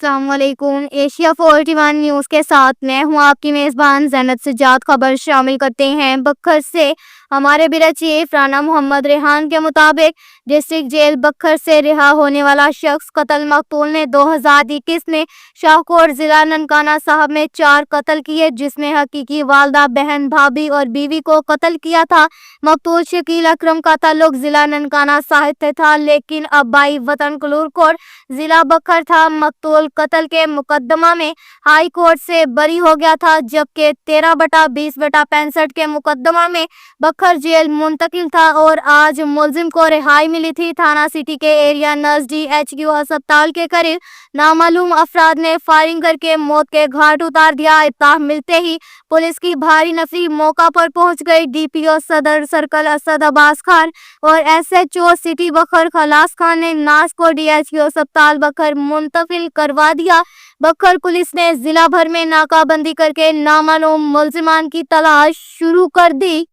अस्सलाम वालेकुम। Asia 41 news के साथ मैं हूं आपकी मेज़बान ज़ैनब सज्जाद। खबर शामिल करते हैं बखर से। हमारे ब्यूरो चीफ राना मोहम्मद रेहान के मुताबिक डिस्ट्रिक्ट जेल बखर से रिहा होने वाला शख्स कत्ल मकतूल ने 2021 में शाहकोट ज़िला ननकाना साहब में 4 कत्ल किए, जिसमें हकीकी वालदा, बहन, भाभी और बीवी को कत्ल किया था। मकतूल शकील अकरम का ताल्लुक ज़िला ननकाना साहिब से था, लेकिन अब्बाई वतन कलूरकोट ज़िला बखर था। मकतूल कत्ल के मुकदमा में हाई कोर्ट से बरी हो गया था, जबकि 13/20/65 के मुकदमा में बखर जेल मुंतकिल था और आज मुलजिम को रिहाई मिली थी। थाना सिटी के एरिया नजदीक HQ अस्पताल के करीब नामालूम अफराद ने फायरिंग करके मौत के घाट उतार दिया। इत्तला मिलते ही पुलिस की भारी नफरी मौका पर पहुंच गई। DPO सदर सर्कल असद अब्बास खान और SHO सिटी बखर खलास खान ने नाश को DHQ अस्पताल बखर मुंतकिल करवा दिया। बखर पुलिस ने जिला भर में नाकाबंदी करके नामालूम मुलजिमान की तलाश शुरू कर दी।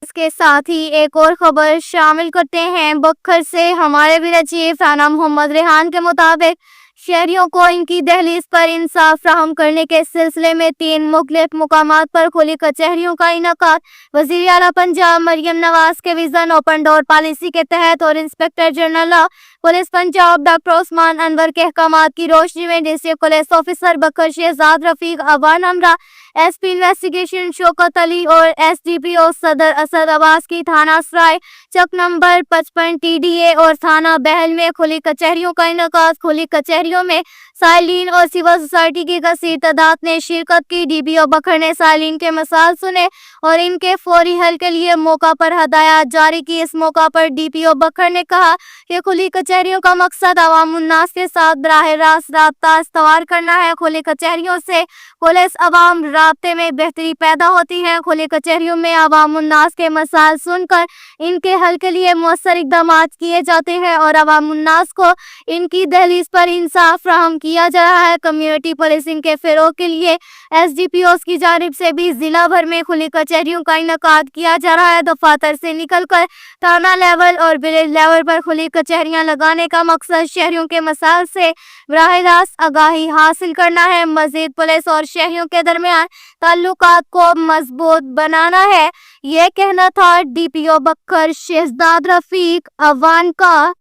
इसके साथ ही एक और खबर शामिल करते हैं बखर से। हमारे ब्यूरो चीफ राना मोहम्मद रेहान के मुताबिक शहरियों को इनकी दहलीज पर इंसाफ फ्राहम करने के सिलसिले में 3 मुख्तलिफ मुकामात पर खुली कचहरियों का इनेकाद वज़ीर आला पंजाब मरियम नवाज के विजन ओपन डोर पॉलिसी के तहत और inspector general police Punjab doctor Usman Anwar के अहकामात की रोशनी में डिस्ट्रिक्ट पुलिस ऑफिसर बखर शहजाद रफीक अवान हमरा, SP इन्वेस्टिगेशन शौकत अली और SDPO सदर असद अब्बास की थाना सराय चक नंबर 55 TDA और थाना बहल में खुली कचहरियों का इनेकाद। खुली कचहरियों में साइलिन और सिविल सोसाइटी की कसीर तादाद ने शिरकत की। DPO बखर ने साइलिन के मसाल सुने और इनके फौरी हल के लिए मौका पर हदायत जारी की। इस मौका पर DPO बखर ने कहा कि खुली कचहरियों का मकसद अवाम उन्नास के साथ बराह रास्त राब्ता इस्तवार करना है। खुली कचहरियों से पुलिस अवाम राब्ते में बेहतरी पैदा होती है। खुली कचहरियों में अवाम उन्नास के मसाइल सुनकर इनके हल के लिए मौसर इकदाम किए जाते हैं और अवाम उन्नास को इनकी दहलीज पर इंसाफ फ्राहम किया जा रहा है। कम्युनिटी पुलिसिंग के फ़रोग़ के लिए SDPOs की जानिब से भी जिला भर में खुली कचहरियों का इनेकाद किया जा रहा है। दफातर से निकलकर थाना लेवल और विलेज लेवल पर खुली कचहरियां लगाने का मकसद शहरियों के मसाइल से बराह रास्त आगाही हासिल करना है। मजीद पुलिस और शहरियों के दरमियान ताल्लुकात को मजबूत बनाना है। यह कहना था DPO बखर शहजाद रफीक अवान का।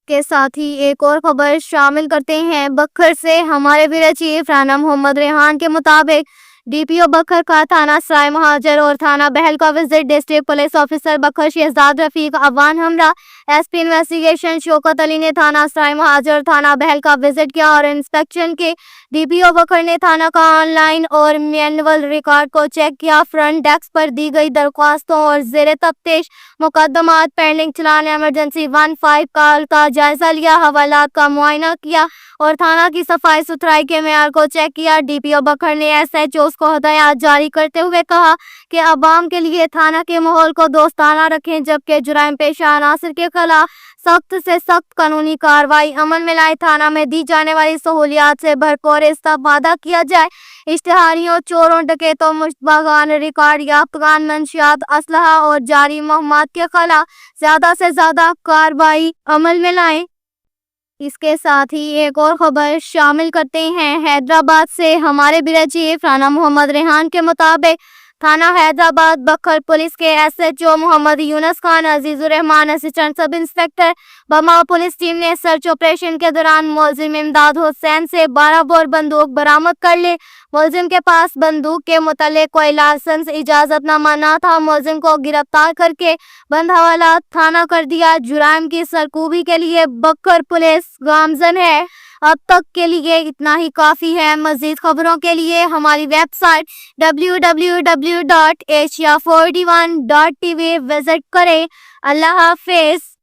के साथ ही एक और खबर शामिल करते हैं बखर से। हमारे ब्यूरो चीफ राना मोहम्मद रेहान के मुताबिक DPO बखर का थाना सराय महाजर और थाना बहल का विजिट डिस्ट्रिक्ट पुलिस ऑफिसर बखर शहजाद रफीक अवान हमरा, SP इन्वेस्टिगेशन शौकत अली ने थाना सराय महाजर थाना बहल का विजिट किया और इंस्पेक्शन के। DPO बखर ने थाना का ऑनलाइन और मैनुअल रिकॉर्ड को चेक किया। फ्रंट डेस्क पर दी गई दरख्वास्तों और ज़ेर तफ्तीश मुकदमात, पेंडिंग चलान, एमरजेंसी 15 कॉल का जायजा लिया, हवालात का मुआयना किया और थाना की सफाई सुथराई के मेयार को चेक किया। DPO बखर ने SHOs को हदायत जारी करते हुए कहा कि अवाम के लिए थाना के माहौल को दोस्ताना रखें, जबकि जुराइम पेशा अनासर के खिलाफ सख्त से सख्त कानूनी कार्रवाई अमल में लाए। थाना में दी जाने वाली सहूलियात से भरपूर इस्तेफादा किया जाए। इश्तिहारियों, चोरों, डकैतों, मुश्तबागान, रिकॉर्ड याफ्तगान, मंशियात, असलहा और जारी महमात के खिलाफ ज़्यादा से ज़्यादा कार्रवाई अमल में लाएं। इसके साथ ही एक और खबर शामिल करते हैं हैदराबाद से। हमारे ब्यूरो चीफ राना मोहम्मद रेहान के मुताबिक थाना हैदराबाद बखर पुलिस के SHO Mohammad Younus Khan Azizur Rehman, assistant sub inspector बमा पुलिस टीम ने सर्च ऑपरेशन के दौरान मुलजिम इमदाद हुसैन से 12 बोर बंदूक बरामद कर ली। मुलजिम के पास बंदूक के मुतालिक कोई लाइसेंस इजाजतनामा न था। मुलजिम को गिरफ्तार करके बंद हवालात थाना कर दिया। जुराइम की सरकूबी के लिए बखर पुलिस गामजन है। अब तक के लिए इतना ही काफ़ी है। मज़ीद खबरों के लिए हमारी वेबसाइट www.asia41.tv विजिट करें। अल्लाह हाफिज़।